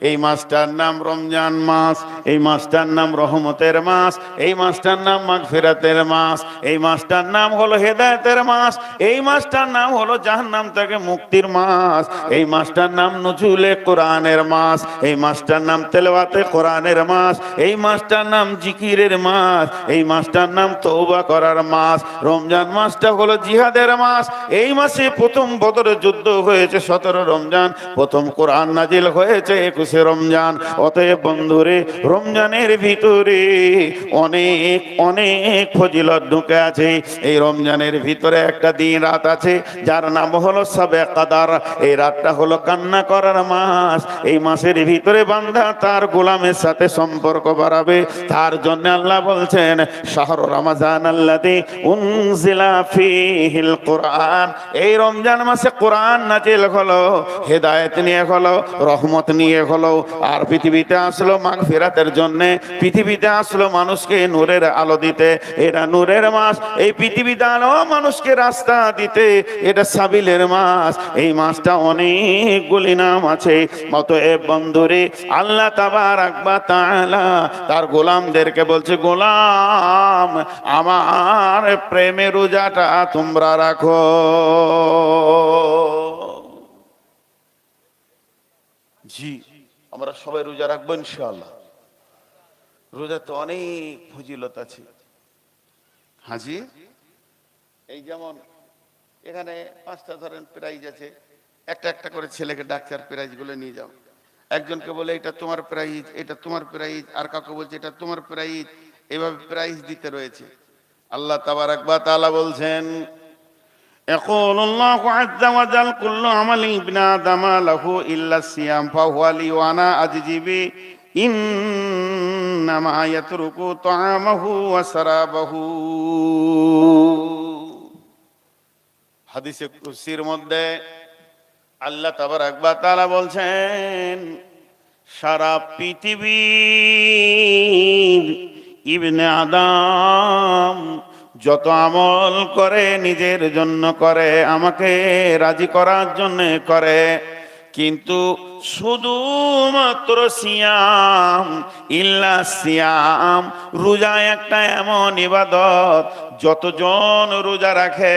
এই মাসটার নাম রমজান মাস, এই মাসটার নাম রহমতের মাস, এই মাসটার নাম মাগফিরাতের মাস, এই মাসটার নাম হলো হেদায়েতের মাস, এই মাসটার নাম হলো জাহান্নাম থেকে মুক্তির মাস, এই মাসটার নাম নজুলে কোরআনের মাস, এই মাসটার নাম তেলাওয়াতে কোরআনের মাস, এই মাসটার নাম জিকিরের মাস, এই মাসটার নাম তওবা করার মাস। রমজান মাসটা হলো জিহাদের মাস। এই মাসে প্রথম বদরের যুদ্ধ হয়েছে 17 রমজান, প্রথম কোরআন নাজিল হয়েছে 21 রমজান। অতএব বন্ধুরে, রমজানের ভিতরে অনেক অনেক ফজিলত ঢুকে আছে। এই রমজানের ভিতরে একটা দিন রাত আছে যার নাম হলো শবে কদর। এই রাতটা হলো কান্না করার মাস। এই মাসের ভিতরে বান্দা তার গোলামের সাথে সম্পর্ক বাড়াবে। তার জন্য আল্লাহ বলছেন শাহরু রমাজান আল্লাযী উনজিলা ফীহিল কুরআন। এই রমজান মাসে কোরআন নাজিল হলো, হেদায়েত নিয়ে হলো, রহমত নিয়ে হলো। আর পৃথিবীতে আসলো মাগফিরাতের জন্য, পৃথিবীতে আসলো মানুষকে নূরের আলো দিতে। এটা নূরের মাস। এই পৃথিবীতে আলো মানুষকে রাস্তা দিতে, এটা সাবিলের মাস। এই মাসটা অনেকগুলি নাম আছে। অতএব বন্ধুরে, আল্লাহ তাবারাক ওয়া তাআলা তার গোলামদেরকে বলছে, গোলাম আমার প্রেমের রোজাটা তোমরা রাখো। জি, আমরা সবাই রোজা রাখবো ইনশাআল্লাহ। রোজা তো অনেক ফজিলত আছে। হাজি, এই যেমন এখানে 5টা ধরেন প্রাইজ আছে, একটা একটা করে ছেলেকে ডাক্তার প্রাইজ গুলো নিয়ে যাও। একজনকে বলে এটা তোমার প্রাইজ, এটা তোমার প্রাইজ, আর কাউকে বলছে এটা তোমার প্রাইজ। এইভাবে প্রাইজ দিতে রয়েছে। আল্লাহ তাবারাক ওয়া তাআলা বলছেন, يقول الله عز وجل كل عمل ابن آدم له إلا الصيام فهو لي وأنا أجزي به إنما يترك طعامه وشرابه। হাদিসে কুদসির মধ্যে আল্লাহ তাবারাক ওয়া তাআলা বলছেন, সারা পৃথিবীর ইবনে আদম যত আমল করে নিজের জন্য করে, আমাকে রাজি করার জন্য করে, কিন্তু শুধুমাত্র সিয়াম, ইল্লা সিয়াম, রোজা একটা এমন ইবাদত যতজন রোজা রাখে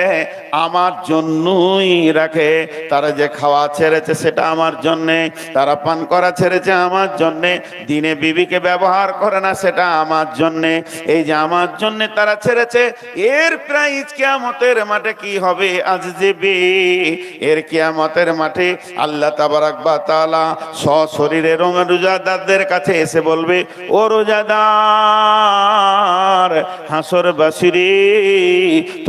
আমার জন্যই রাখে। তারা যে খাওয়া ছেড়েছে সেটা আমার জন্যে, তারা পান করা ছেড়েছে আমার জন্যে, দিনে বিবিকে ব্যবহার করে না সেটা আমার জন্যে। এই যে আমার জন্যে তারা ছেড়েছে, এর প্রাইজ কিয়ামতের মাঠে কি হবে? আজজিবি, এর কিয়ামতের মাঠে আল্লাহ তাবারাক ওয়া তাআলা সশরীরে রোজাদারদের কাছে এসে বলবে, ও রোজাদার হাসরবাসীরে,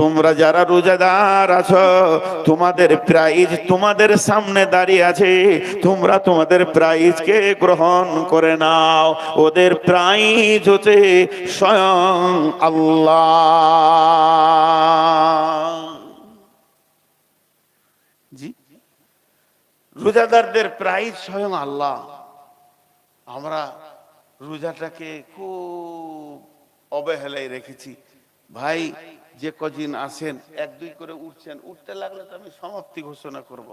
তোমরা যারা রোজাদার আছো, তোমাদের প্রাইজ তোমাদের সামনে দাঁড়িয়ে আছে, তোমরা তোমাদের প্রাইজকে গ্রহণ করে নাও। ওদের প্রাইজ হচ্ছে স্বয়ং আল্লাহ। জি, রোজাদারদের প্রাইজ স্বয়ং আল্লাহ। আমরা রোজাটাকে খুব অবহেলায় রেখেছি। ভাই, যে কদিন আসেন 1-2 করে উঠছেন, উঠতে লাগলে তো আমি সমাপ্তি ঘোষণা করব।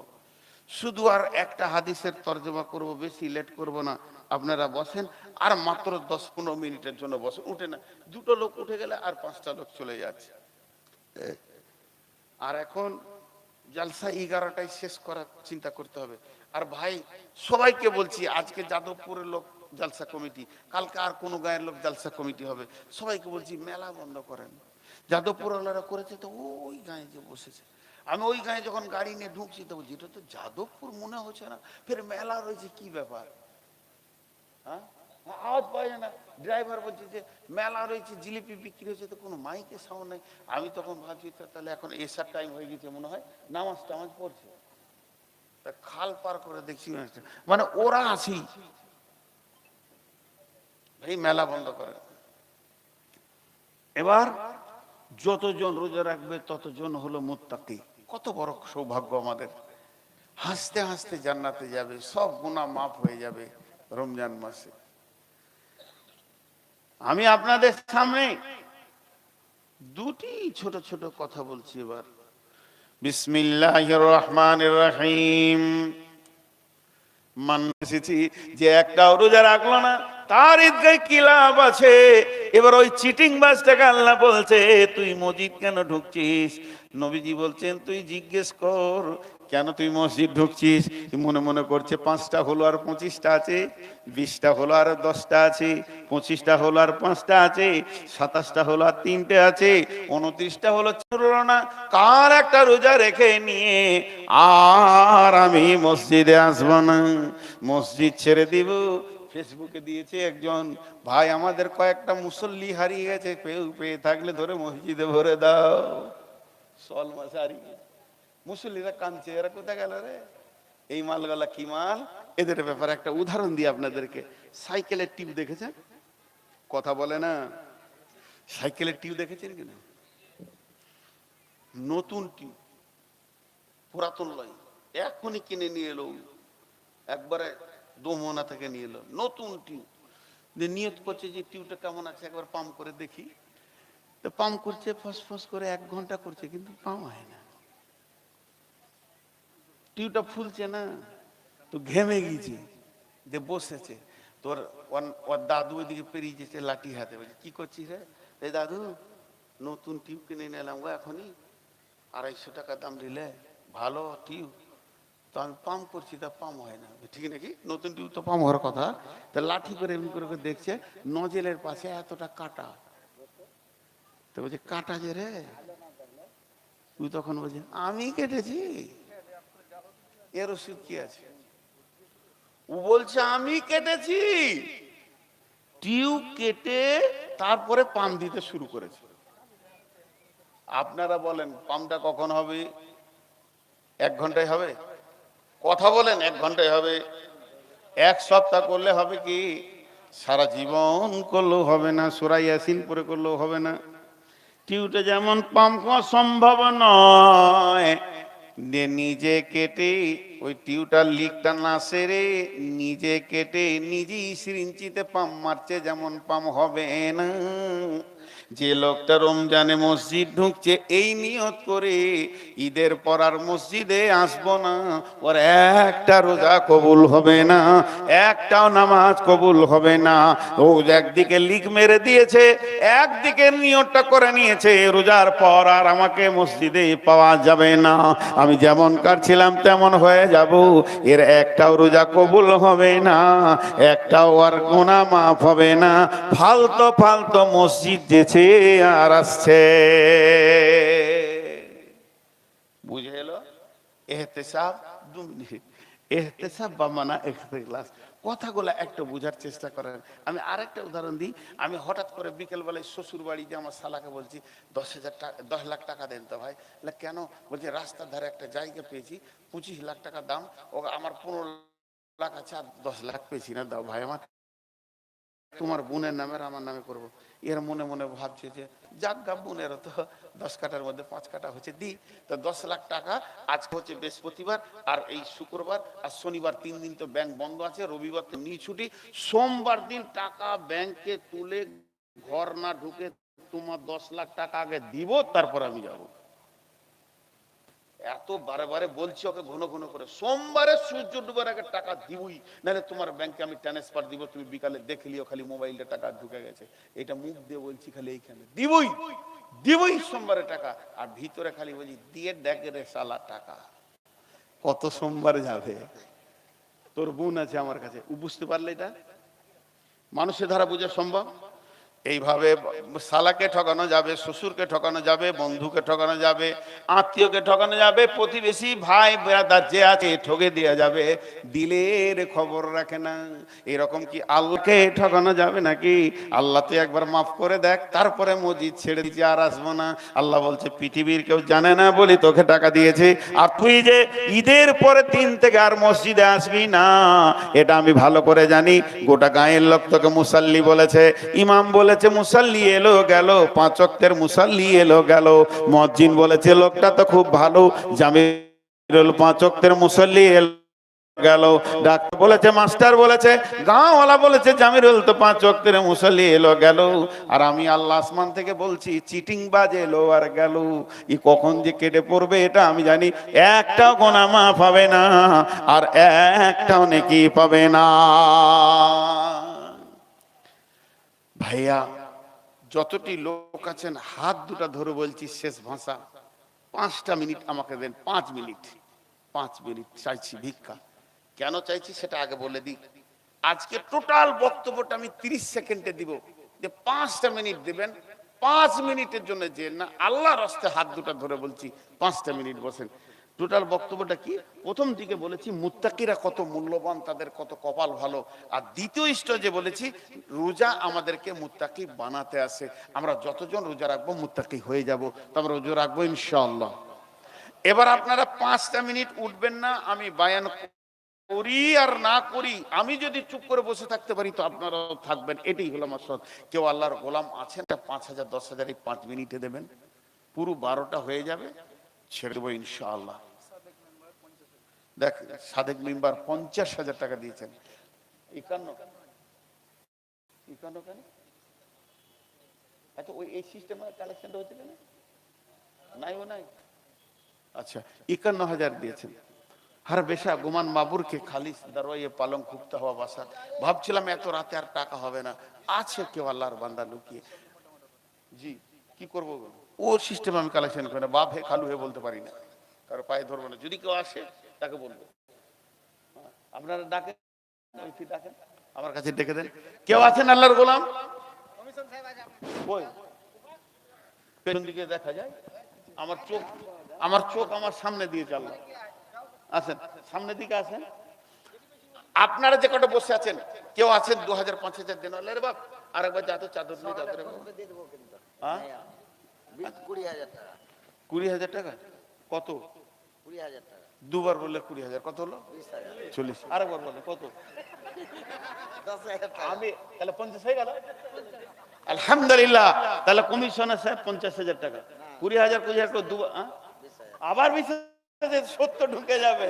শুধু আর একটা হাদিসের তর্জমা করব, বেশি লেট করব না। আপনারা বসেন, আর মাত্র 10-15 মিনিটের জন্য বসেন। উঠে না, 2টো লোক উঠে গেলে আর 5টা লোক চলে যাচ্ছে। আর এখন জালসা 11টায় শেষ করার চিন্তা করতে হবে। আর ভাই, সবাইকে বলছি, আজকে যাদবপুরের লোক জালসা কমিটি, কালকে আর কোনো গায়ের লোক জালসা কমিটি হবে। সবাইকে বলছি মেলা বন্ধ করেন। যাদবপুর ওনারা করেছে তো ওই গায়ে যে বসেছে, আমি ওই গায়ে যখন গাড়ি নিয়ে ঢুকছি তো বলছি এটা তো যাদবপুর মনে হচ্ছে না, ফের মেলা রয়েছে, কি ব্যাপার? হ্যাঁ, আওয়াজ পাওয়া যায় না। ড্রাইভার বলছে যে মেলা রয়েছে, জিলিপি বিক্রি হচ্ছে, তো কোনো মাইকের সাউন্ড নেই। আমি তখন ভাবছি তাহলে এখন এসার টাইম হয়ে গেছে মনে হয়, নামাজ টামাজ পড়ছে। খাল পার করে দেখছি মানে ওরা আসি, ভাই মেলা বন্ধ করে। এবার যতজন রোজা রাখবে ততজন হলো মুত্তাকি। কত বড় সৌভাগ্য আমাদের। হাসতে হাসতে জান্নাতে যাবে, সব গুনাহ মাফ হয়ে যাবে রমজান মাসে। আমি আপনাদের সামনে দুটি ছোট ছোট কথা বলছি এবার। বিসমিল্লাহির রহমানির রহিম। এসেছি যে একটাও রোজা রাখলো না তার ঈদগায় কি লাভ আছে? এবার ওই চিটিং বাজটাকে আল্লাহ বলছে তুই মসজিদ কেন ঢুকছিস? নবীজি বলছেন তুই জিজ্ঞেস কর কেন তুই মসজিদ ঢুকছিস? মনে মনে করছে 5টা হলো আর 25টা আছে, 20টা হলো আর 10টা আছে, 25টা হলো আর 5টা আছে, 27টা হলো আর 3টে আছে, 29টা হলো হলো না, কার একটা রোজা রেখে নিয়ে আর আমি মসজিদে আসবো না, মসজিদ ছেড়ে দিব। ফেসবুকে দিয়েছে একজন ভাই আমাদের কয়েকটা মুসল্লি হারিয়ে গেছে, পেয়ে থাকলে ধরে মসজিদে ভরে দাও। সল মাস হারিয়ে মুসল্লিরা কাঁদছে, এরা কোথায় গেল রে? এই মালগুলা কি মাল? এদের ব্যাপারে একটা উদাহরণ দিই আপনাদেরকে। সাইকেলের টিউব দেখেছেন? কথা বলে না। সাইকেলের টিউব দেখেছেন কিনা? নতুন টিউব, পুরাতন লয়, এখনই কিনে নিয়ে এলো, একবারে দোমনা থেকে নিয়ে এলো নতুন টিউব। নিয়ত করছে যে টিউবটা কেমন আছে একবার পাম্প করে দেখি। তো পাম্প করছে, ফসফস করে 1 ঘন্টা করছে, কিন্তু পাম্প হয় না, টিউবটা ফুলছে না। তো ঘেমে গেছে, যে বসেছে। তোর ওর দাদু ওইদিকে পেরিয়ে যেতে লাঠি হাতে, বলছে কি করছিস রে? এই দাদু নতুন টিউব কিনে নিলাম গো, এখনই 250 টাকা দাম দিলে, ভালো টিউব। তো আমি পাম্প করছি, তা পাম্প হয় না। ঠিক নাকি? নতুন টিউব তো পাম্প হওয়ার কথা। তা লাঠি করে এমনি করে দেখছে, নজেলের পাশে এতটা কাটা। তো বলছে কাটা যে রে? তুই তখন বলছে আমি কেটেছি, এর ওষুধ কি আছে? ও বলছে আমি কেটেছি। টিউব কেটে তারপরে পাম্প দিতে শুরু করেছে। আপনারা বলেন পাম্পটা কখন হবে? 1 ঘন্টায় হবে? কথা বলেন 1 ঘন্টায় হবে? 1 সপ্তাহ করলে হবে কি? সারা জীবন করলেও হবে না, সূরা ইয়াসিন পড়ে করলেও হবে না। টিউবটা যেমন পাম্প করা সম্ভব নয়, নিজে কেটে ওই টিউবটার লিকটা না সেরে নিজে কেটে নিজেই সিরিঞ্চিতে পাম্প মারছে, যেমন পাম্প হবে না। যে লোকটা রমজানে মসজিদ ঢুকছে এই নিয়ত করে ঈদের পর আর মসজিদে আসবো না, ওর একটা রোজা কবুল হবে না, একটাও নামাজ কবুল হবে না। ও একদিকে লিক মেরে দিয়েছে, একদিকে নিয়তটা করে নিয়েছে রোজার পর আর আমাকে মসজিদে পাওয়া যাবে না, আমি যেমন কার ছিলাম তেমন হয়ে যাব। এর একটাও রোজা কবুল হবে না, একটাও আর গুনাহ মাফ হবে না। ফালতু ফালতু মসজিদ যেছে আর আসছে। বুঝে এলো? ইহতিসাব 2 মিনিট। ইহতিসাব বা মানা ইখতিলাস, কথাগুলো একটু বোঝার চেষ্টা করেন। আমি আরেকটা উদাহরণ দিই। আমি হঠাৎ করে বিকেল বেলায় শ্বশুর বাড়িতে আমার শালাকে বলছি 10,000 টাকা 10 লাখ টাকা দেন তো ভাই। কেন? বলছে রাস্তার ধারে একটা জায়গা পেয়েছি, 25 লাখ টাকা দাম, ও আমার 15 লাখ আছে, আর 10 লাখ পেয়েছি না, দাও ভাই আমার, তোমার বোনের নামে আমার নামে করব। এর মনে মনে ভাবছে যে যাজ্ঞা বোনের তো 10 কাঠার মধ্যে 5 কাঠা হচ্ছে, দি। তো 10 লাখ টাকা, আজকে হচ্ছে বৃহস্পতিবার, আর এই শুক্রবার আর শনিবার 3 দিন তো ব্যাংক বন্ধ আছে, রবিবার তো নিয়ে ছুটি, সোমবার দিন টাকা ব্যাংকে তুলে ঘর না ঢুকে তোমার 10 লাখ টাকা আগে দিব, তারপর আমি যাব। এত বারে বারে বলছি ওকে ঘন ঘন করে, সোমবারে সূর্য ডুবার আগে টাকা দিবই, নাহলে তোমার ব্যাংকে আমি ট্রান্সফার দিব, তুমি বিকালে দেখে লিও খালি মোবাইলে টাকা ঢুকে গেছে। এটা মুখ দিয়ে বলছি, খালি এইখানে দিবই দিবই সোমবারে টাকা, আর ভিতরে খালি বলছি দিয়ে দেখ রে শালা টাকা কত সোমবারে যাবে। তোর বোন আছে আমার কাছে, ও বুঝতে পারলে এটা মানুষের ধারা বোঝা সম্ভব? এইভাবে শালাকে ঠকানো যাবে, শ্বশুরকে ঠকানো যাবে, বন্ধুকে ঠকানো যাবে, আত্মীয়কে ঠকানো যাবে, প্রতিবেশী ভাই ব্রাদার যে আছে ঠকে দেওয়া যাবে। দিলের খবর রাখে না, এরকম কি আল্লাহকে ঠকানো যাবে নাকি? আল্লাহ তুই একবার মাফ করে দেখ, তারপরে মসজিদ ছেড়ে দিচ্ছি আর আসবো না। আল্লাহ বলছে পৃথিবীর কেউ জানে না বলি তোকে টাকা দিয়েছে, আর তুই যে ঈদের পরে 3 থেকে আর মসজিদে আসবি না, এটা আমি ভালো করে জানি। গোটা গায়ের লোক তোকে মুসাল্লি বলেছে, ইমাম বলেছে মুসাল্লি এলো গেল, 5 ওয়াক্তের মুসাল্লি এলো গেল, মুয়াজ্জিন বলেছে লোকটা তো খুব ভালো, জামিরুল 5 ওয়াক্তের মুসাল্লি এলো গেল, ডাক্তার বলেছে, মাস্টার বলেছে, গাঁওয়ালা বলেছে, জামিরুল তো 5 ওয়াক্তের মুসল্লি এলো গেল, আর আমি আল্লাহ আসমান থেকে বলছি চিটিং বাজ এলো আর গেল। ই কখন যে কেটে পড়বে এটা আমি জানি। একটাও গোনাহ মাফ হবে না, আর একটাও নেকি পাবে না। ভাইয়া যতটি লোক আছেন হাত দুটা ধরে বলছি, শেষ ভাষা 5টা মিনিট আমাকে দেন। 5 মিনিট, 5 মিনিট চাইছি ভিক্ষা। কেন চাইছি সেটা আগে বলে দিই। আজকে টোটাল বক্তব্যটা আমি 30 সেকেন্ডে দিব, যে 5টা মিনিট দিবেন। 5 মিনিটের জন্য যে না আল্লাহর রাস্তায় হাত দুটা ধরে বলছি 5টা মিনিট বসেন। টোটাল বক্তব্যটা কি? প্রথম দিকে বলেছি মুত্তাকিরা কত মূল্যবান, তাদের কত কপাল ভালো। আর দ্বিতীয় স্টেজে বলেছি রোজা আমাদেরকে মুত্তাকি বানাতে আসে। আমরা যতজন রোজা রাখবো মুত্তাকি হয়ে যাব। তো আমরা রোজা রাখবো ইনশাআল্লাহ। এবার আপনারা 5টা মিনিট উঠবেন না, আমি বায়ান করি আর না করি, আমি যদি চুপ করে বসে থাকতে পারি তো আপনারাও থাকবেন, এটাই হলো মাকসাদ। কেউ আল্লাহর গোলাম আছেন 5,000 10,000 এই 5 মিনিটে দেবেন, পুরো 12টা হয়ে যাবে, ছেড়ে দেবো ইনশাআল্লাহ। দেখ সাদেক মেম্বার 50,000 টাকা দিয়েছেন। 51 কেন আচ্ছা, ওই এই সিস্টেমে কালেকশনটা হচ্ছে কেন? নাই ও নাই। আচ্ছা 51,000 দিয়েছেন। हर बेशा गुमान माबुर के खाली दरवाजे पालंग खुकता हुआ बासा भाबছিলাম এত রাতে আর টাকা হবে না। আছে কেউ আল্লাহর বান্দা লুকিয়ে। জি কি করব, ও সিস্টেম আমি কালেকশন করি না। বাপ হে খালু হে বলতে পারি না, কারো পায়ে ধরবো না। যদি কেউ আসে তাকে বলবো। আপনারা ডাকেন, ডাকেন আমার কাছে ডেকে দেন। কেউ আছেন আল্লাহর গোলাম? ওই পেছন দিকে দেখা যায়, আমার চোখ আমার সামনে দিয়ে চাল্লা। আছেন সামনের দিকে আছেন আপনারা যে কটা বসে আছেন, কেউ আছেন 2000 5000 দেন? আরে বাপ আরেকবার যা তো চাদর নিয়ে চাদর দিয়ে দেব। কিন্তু হ্যাঁ 20,000 টাকা। 20,000 টাকা কত? 20,000 টাকা। দুবার বললে 20,000 কত হলো? 20,000 40। আরেকবার বলে কত? 10,000 টাকা। আমি তাহলে 50 হয়ে গেল আলহামদুলিল্লাহ। তাহলে কমিশন আছে 50,000 টাকা। 20,000 20,000 দুবার আবার 20,000 সত্য ঢুকে যাবে।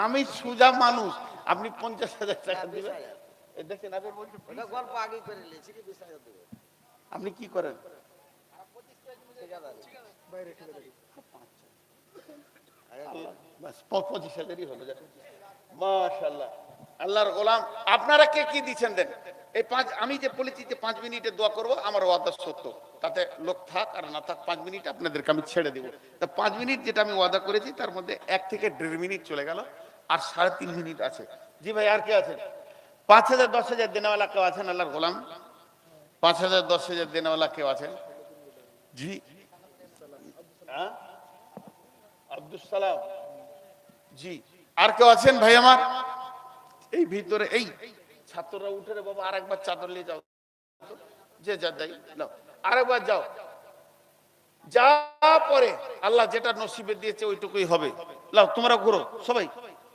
আমি সুজা মানুষ, আপনি 50,000 টাকা দিবেন। দেখেন গল্প আগে করে নিয়েছি কি 20,000 দেব। আপনি কি করেন? 25,000ই হলো। মাশাআল্লাহ আল্লাহর গোলাম। আপনারা কে কি দিচ্ছেন দেন। এই 5 আমি যে বলেছি যে 5 মিনিটে দোয়া করব, আমার ওয়াদা সত্য। তাতে লোক থাক আর না থাক 5 মিনিট আপনাদেরকে আমি ছেড়ে দেব। তা 5 মিনিট যেটা আমি ওয়াদা করেছি তার মধ্যে 1 থেকে 1.5 মিনিট চলে গেল, আর 3.5 মিনিট আছে। জি ভাই আর কে আছেন? 5,000 10,000 দেনেওয়ালা কেউ আছেন আল্লাহর গোলাম? 5,000 10,000 দেনেওয়ালা কেউ আছেন? জি হ্যাঁ আব্দুল সালাম। জি আর কেউ আছেন ভাই আমার? এই ভিতরে এই ছাত্ররা উঠে রে বাবা, আরেকবার চাদর নিয়ে যাও, যে যা যাই নাও, আরেকবার যাও। যা পরে আল্লাহ যেটা নসিবে দিয়েছে ওইটুকুই হবে। লাও তোমরা ঘুরো সবাই,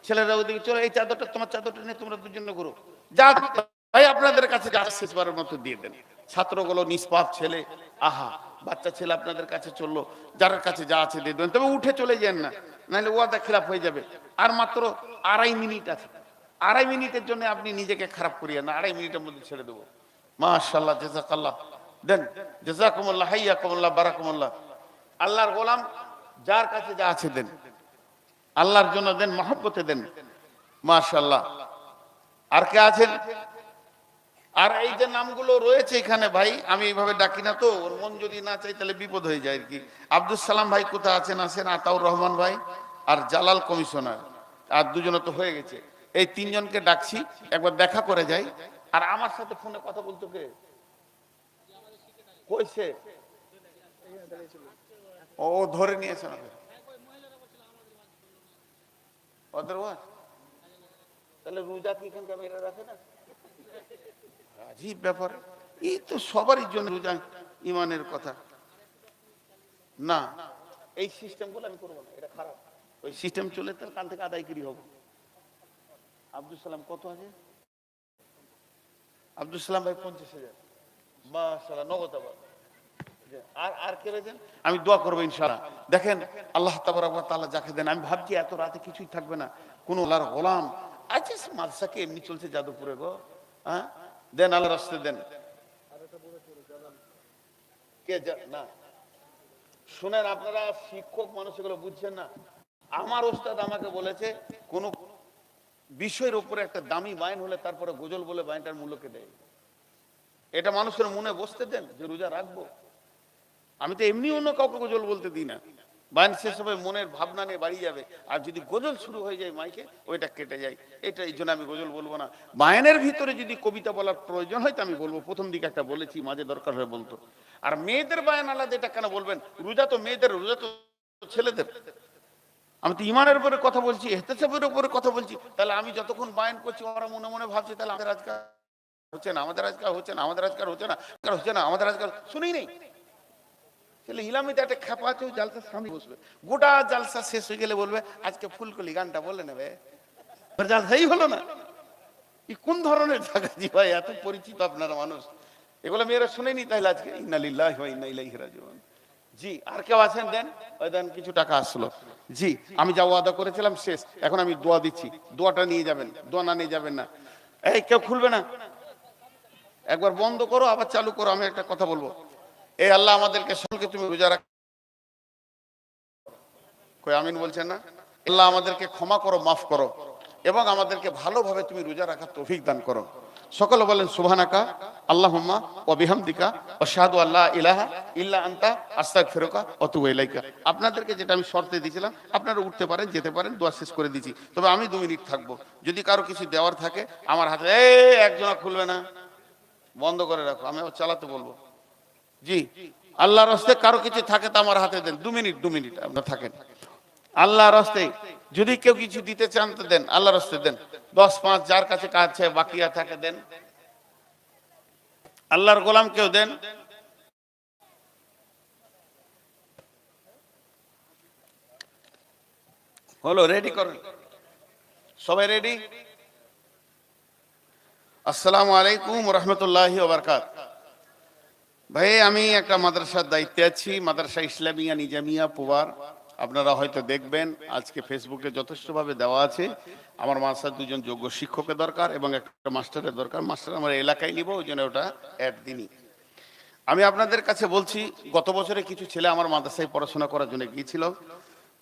ছেলেরা ওইদিকে চলো, এই চাদরটা তোমার চাদরটা নিয়ে তোমরা দুজনে ঘুরো। যা ভাই আপনাদের কাছে যা শেষবারের মতো দিয়ে দেন। ছাত্রগুলো নিষ্পাপ ছেলে, আহা বাচ্চা ছেলে আপনাদের কাছে চললো, যার কাছে যা আছে দিয়ে দেবেন। তবে উঠে চলে যান না, নাহলে ওয়াদা খেলাফ হয়ে যাবে। আর মাত্র 2.5 মিনিট আছে। 2.5 মিনিটের জন্য আপনি নিজেকে খারাপ করিয়েন না, 2.5 মিনিটের মধ্যে ছেড়ে দেবো। মাশাআল্লাহ জাযাকাল্লাহ। দেন জাযাকুমুল্লাহ হাইয়াকুমুল্লাহ বারাকাতুল্লাহ। আল্লাহর গোলাম যার কাছে যা আছে দেন, আল্লাহর জন্য দেন, মহব্বতে দেন। মাশাআল্লাহ। আর কে আছেন? আর এই যে নামগুলো রয়েছে এখানে ভাই, আমি এইভাবে ডাকি না তো, ওর মন যদি না চাই তাহলে বিপদ হয়ে যায় আর কি। আব্দুল সালাম ভাই কোথায় আছেন? আছেন আতাউর রহমান ভাই আর জালাল কমিশনার, আর দুজনে তো হয়ে গেছে। এই 3 জনকে ডাকছি, একবার দেখা করে যাই। আর আমার সাথে ফোনে কথা বলতো কে? কইছে ও ধরে নিয়েছে না ওদের ওয়াজ। তাহলে রোজা কি এখান ক্যামেরা রাখে না? আজীব ব্যাপার। এই তো সবারই জন্য রোজা ইমানের কথা না। এই সিস্টেম গুলো আমি করবো না, এটা খারাপ। ওই সিস্টেম চলে তার কাল থেকে আদায়গিরি হবে। আব্দুল সালাম কত আছে? আব্দুল সালাম ভাই 50,000। মাশাআল্লাহ নগদ আবার। আর কে রয়েছেন? আমি দোয়া করবো ইনশাআল্লাহ। দেখেন আল্লাহ তাবারক ওয়া তাআলা যাকে দেন, আমি ভাবছি এত রাতে কিছুই থাকবে না, কোন আল্লাহর গোলাম আচ্ছা মাদ্রাসাকে এমনি চলছে যাদবপুরে গো, হ্যাঁ দেন আল্লাহর রাস্তায় দেন। কে না শুনেন, আপনারা শিক্ষক মানুষ এগুলো বুঝছেন না। আমার ওস্তাদ আমাকে বলেছে কোন বিষয়ের উপরে একটা দামি বাইন হলে তারপরে গজল বলে বাইনটার মূল্যকে দেয়। এটা মানুষের মনে বসতে দেন যে রোজা রাখবো। আমি তো এমনি অন্য কাউকে গজল বলতে দিই না। বাইন শেষ হবে মনের ভাবনা নিয়ে বাড়ি যাবে, আর যদি গজল শুরু হয়ে যায় মাইকে ওইটা কেটে যায়। এটা এই জন্য আমি গজল বলবো না। বায়নের ভিতরে যদি কবিতা বলার প্রয়োজন হয় তো আমি বলবো, প্রথম দিকে একটা বলেছি, মাঝে দরকার হয়ে বলতো। আর মেয়েদের বায়ান আলাদা, এটা কেন বলবেন? রোজা তো মেয়েদের, রোজা তো ছেলেদের। আমি তো ইমানের উপরে কথা বলছি, ইহতিসাবের উপরে কথা বলছি। তাহলে আমি যতক্ষণ বায়ান করছি ওরা মনে মনে ভাবছে তাহলে আমাদের আজকাল হচ্ছে না, আমাদের আজকাল হচ্ছে না, আমাদের আজকাল হচ্ছে না, হচ্ছে না, আমাদের আজকাল শুনেই নেই। ইলামিতে একটা খেপা আছে, জালসার সামনে বসবে, গোটা জালসা শেষ হয়ে গেলে বলবে আজকে ফুলকলি গানটা বলে নেবে, জালসাই হলো না। কোন ধরনের জায়গাজি ভাই, এত পরিচিত আপনারা মানুষ, এগুলো মেয়েরা শুনেনি। তাহলে আজকে ইন্না লিল্লাহি ওয়া ইন্না ইলাইহি রাজিউন। জি আর কেউ আছেন? দেন ওই দেন, কিছু টাকা আসলো। জি আমি যা ওয়াদা করেছিলাম শেষ, এখন আমি দোয়া দিচ্ছি, দোয়াটা নিয়ে যাবেন, দোয়া না নিয়ে যাবেন না। এই কেউ খুলবে না, একবার বন্ধ করো আবার চালু করো। আমি একটা কথা বলবো, এই আল্লাহ আমাদেরকে সকলকে তুমি রোজা রাখ, কই আমিন বলছেন না? আল্লাহ আমাদেরকে ক্ষমা করো, মাফ করো, এবং আমাদেরকে ভালোভাবে তুমি রোজা রাখার তৌফিক দান করো। সকলে বলেন সুবহানাকা আল্লাহুম্মা ওয়া বিহামদিকা আশহাদু আল্লা ইলাহা ইল্লা আনতা আস্তাগফিরুকা ওয়া আতুবু ইলাইকা। আপনাদেরকে যেটা আমি শর্তে দিয়েছিলাম, আপনারা উঠতে পারেন, যেতে পারেন, দোয়া শেষ করে দিয়েছি। তবে আমি 2 মিনিট থাকবো, যদি কারো কিছু দেওয়ার থাকে আমার হাতে। এই একজনা খুলবে না, বন্ধ করে রাখো, আমি চালাতে বলবো। জি আল্লাহর রাস্তায় কারো কিছু থাকে তো আমার হাতে দেন, 2 মিনিট, 2 মিনিট আপনারা থাকেন। আল্লাহর রাস্তায় যদি কেউ কিছু দিতে চান তো দেন, আল্লাহর রাস্তায় দেন। 10-5 যার কাছে কাজ আছে বাকিয়া থাকে দেন, আল্লাহর গোলাম কেউ দেন। হলো, রেডি করেন, সবাই রেডি? আসসালামু আলাইকুম ওয়া রাহমাতুল্লাহি ওয়া বারাকাতুহু। ভাই আমি একটা মাদ্রাসার দায়িত্বে আছি, মাদ্রাসা ইসলামিয়া নিজামিয়া পুবার। আপনারা হয়তো দেখবেন আজকে ফেসবুকে যথেষ্টভাবে দেওয়া আছে। আমার মাদ্রাসার 2জন যোগ্য শিক্ষকের দরকার এবং একটা মাস্টারের দরকার। মাস্টার আমার এলাকায় নিব, ওই জন্য ওটা অ্যাড দিনই। আমি আপনাদের কাছে বলছি, গত বছরে কিছু ছেলে আমার মাদ্রাসায় পড়াশোনা করার জন্য গিয়েছিল।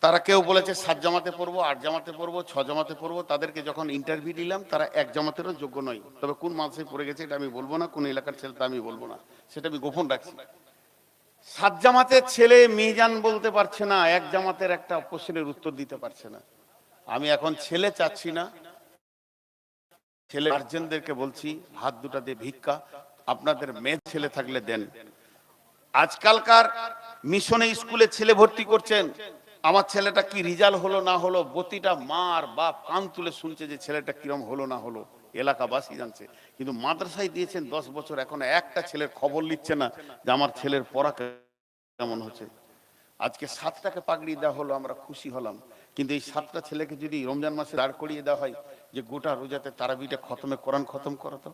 তারা কেউ বলেছে 7 জামাতে পড়বো, 8 জামাতে পড়বো, 6 জামাতে পড়বো। তাদেরকে যখন ইন্টারভিউ দিলাম তারা 1 জামাতেরও যোগ্য নয়। তবে কোন মাদ্রাসায় পড়ে গেছে এটা আমি বলবো না, কোন এলাকার ছেলে তা আমি বলবো না, সেটা আমি গোপন রাখছি। 7 জামাতের ছেলে মিজান বলতে পারছে না, 1 জামাতের একটা প্রশ্নের উত্তর দিতে পারছে না। আমি এখন ছেলে চাচ্ছি না, ছেলে গার্জেনদেরকে বলছি হাত দুটা দিয়ে ভিক্ষা, আপনাদের মেয়ে ছেলে থাকলে দেন। আজকালকার মিশনে স্কুলে ছেলে ভর্তি করছেন, আমার ছেলেটা কি রেজাল্ট হলো না হলো প্রতিটা মার বাপ কান তুলে শুনছে যে ছেলেটা কিরম হলো না হলো, এলাকাবাসী জানছে। কিন্তু মাদ্রাসায় দিয়েছেন 10 বছর, এখন একটা ছেলের খবর নিচ্ছে না যে আমার ছেলের পড়া কেমন হচ্ছে। আজকে 7টাকে পাগড়ি দেওয়া হলো, আমরা খুশি হলাম। কিন্তু এই 7টা ছেলেকে যদি রমজান মাসে দাঁড় করিয়ে দেওয়া হয় যে গোটা রোজাতে তারাবিটা খতমে কোরআন খতম করো, তো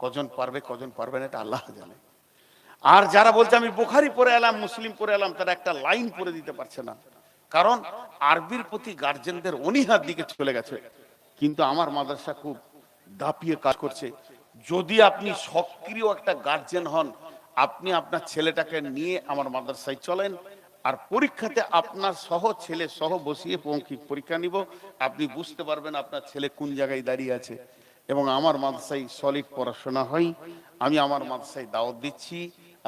কজন পারবে কজন পারবে না এটা আল্লাহ জানে। আর যারা বলছে আমি বুখারী পড়ে এলাম, মুসলিম পড়ে এলাম, তারা একটা লাইন পড়ে দিতে পারছে না, কারণ আরবির প্রতি গার্জেনদের অনীহার দিকে চলে গেছে। কিন্তু আমার মাদ্রাসা খুব দাপিয়ে কাজ করছে। যদি আপনি সক্রিয় একটা গার্জেন হন, আপনি আপনার ছেলেটাকে নিয়ে আমার মাদ্রাসায় চলেন, আর পরীক্ষাতে আপনার সহ ছেলে সহ বসিয়ে মৌখিক পরীক্ষা নিব, আপনি বুঝতে পারবেন আপনার ছেলে কোন জায়গায় দাঁড়িয়ে আছে। এবং আমার মাদ্রাসায় সলিড পড়াশোনা হয়। আমি আমার মাদ্রাসায় দাওয়াত দিচ্ছি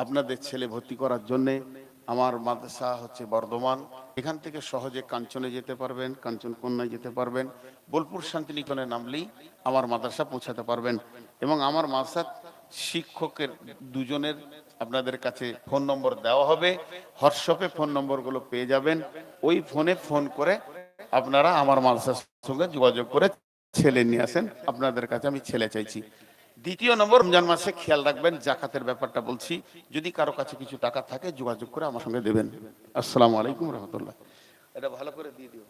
আপনাদের ছেলে ভর্তি করার জন্যে। আমার মাদ্রাসা হচ্ছে বর্ধমান, এখান থেকে সহজে কাঞ্চনে যেতে পারবেন, কাঞ্চন কন্যায় যেতে পারবেন, বোলপুর শান্তিনিকেতনে নামলেই আমার মাদ্রাসা পৌঁছাতে পারবেন। এবং আমার মাদ্রাসার শিক্ষকের 2জনের আপনাদের কাছে ফোন নম্বর দেওয়া হবে, হোয়াটসঅ্যাপে ফোন নম্বরগুলো পেয়ে যাবেন। ওই ফোনে ফোন করে আপনারা আমার মাদ্রাসার সঙ্গে যোগাযোগ করে ছেলে নিয়ে আসেন। আপনাদের কাছে আমি ছেলে চাইছি। 2য় নম্বর, রমজান মাসে খেয়াল রাখবেন, জাকাতের ব্যাপারটা বলছি, যদি কারো কাছে কিছু টাকা থাকে যোগাযোগ করে আমার সঙ্গে দেবেন। আসসালামু আলাইকুম রহমতুল্লাহ। এটা ভালো করে দিয়ে দিও।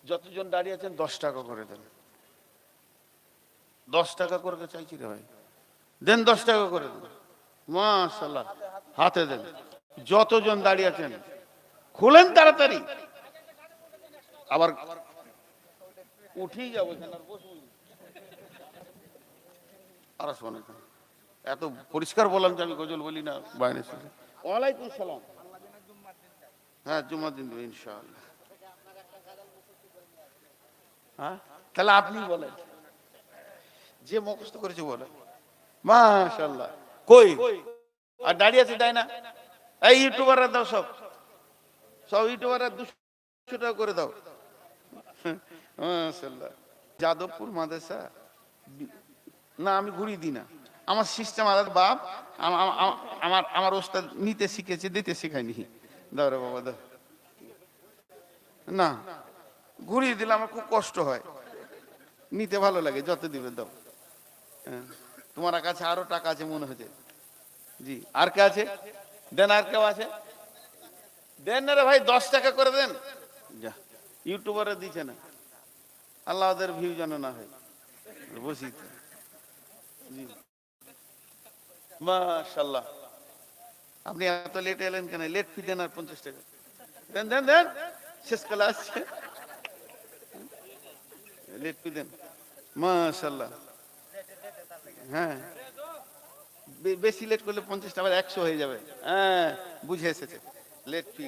যতজন দাঁড়িয়ে আছেন 10 টাকা করে দেন, 10 টাকা করে চাইছি রে ভাই, দেন 10 টাকা করে দেন। মাশাআল্লাহ, হাতে দেন। যতজন দাঁড়িয়ে আছেন খুলেন তাড়াতাড়ি। আবার উঠেই যাবো এখানে আর বসবো না। আর শোনে এত পরিষ্কার বললাম যে আমি গজল বলি না বাইরে শুনে। ওয়ালাইকুম সালাম। হ্যাঁ জুম্মার দিন দেবো ইনশাআল্লাহ। হ্যাঁ তাহলে আপনি বলেন, যে মুখস্থ করেছে বলে মাশাআল্লাহ। কই আর দাঁড়িয়ে আছে দেয় না? এই ইউটিউবাররা দাও, সব সব ইউটিউবাররা 200 টাকা করে দাও। মাশাআল্লাহ। যাদবপুর মাদ্রাসা না, আমি ঘুরিয়ে দিই না, আমার সিস্টেম আলাদা। বাপ আমার আমার ওস্তাদ নিতে শিখেছে, দিতে শিখায়নি। দাও রে বাবা দাও। না ঘুরিয়ে দিলে আমার খুব কষ্ট হয়, নিতে ভালো লাগে, যত দিবে দাও। হ্যাঁ তোমার কাছে আরো টাকা আছে মনে হচ্ছে। জি আর কে আছে? দেন, আর কেউ আছে? দেন না রে ভাই, 10 টাকা করে দেন। যা ইউটিউবারে দিচ্ছে না, আল্লাহ ওদের ভিউ যেন না হয়। বসি জি মাশাআল্লাহ। আপনি এত লেট এলেন কেন? লেট ফি দেন আর 50 টাকা দেন দেন দেন, শেষ কালে আসছে, লেট ফি দেন। মাশাআল্লাহ। হ্যাঁ বেশি লেট করলে 50 টাকা 100 হয়ে যাবে। হ্যাঁ বুঝে এসেছে। লেট ফি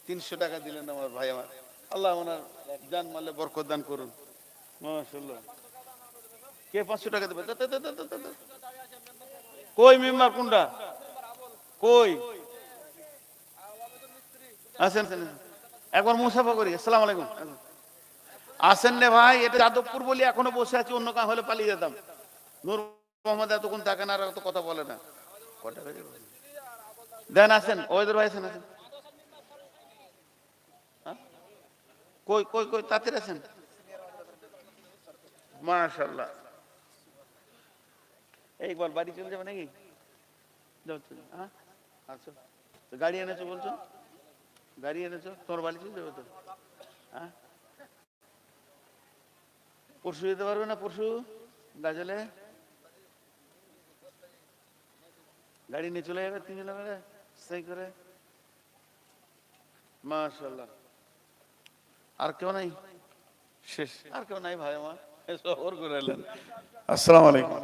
300 টাকা দিলেন আমার ভাই আমার, আল্লাহ ওনার জান মালে বরকত দান করুন। মাশাআল্লাহ। কে 500 টাকা দেবে? কই মেম্বার কোনটা? কই আসেন একবার মুসাফা করি। আসসালামু আলাইকুম। আসেন রে ভাই, এটা যাদবপুর বলি এখনো বসে আছি, অন্য কাউ হলে পালিয়ে যেতাম। নূর মোহাম্মদ এতক্ষণ থাকে না আর এত কথা বলে না। দেন আসেন, ওদের ভাই আসেন আসেন। কই কই কই তাড়াতাড়ি আসেন। মাশাআল্লাহ। এইবার বাড়ি চলে যাবে নাকি? যাও চলে। হ্যাঁ আচ্ছা, গাড়ি এনেছো বলছো, গাড়ি এনেছো, তোমার বাড়ি চলে যাবে তো? হ্যাঁ পরশু যেতে পারবে না? পরশু গাজলে গাড়ি নিয়ে চলে যাবে 3 জন মিলে সেই করে। মাশাআল্লাহ। আর কেউ নাই? শেষ আর কেউ নাই ভাই আমার, সফর করে এলেন। আসসালামু আলাইকুম।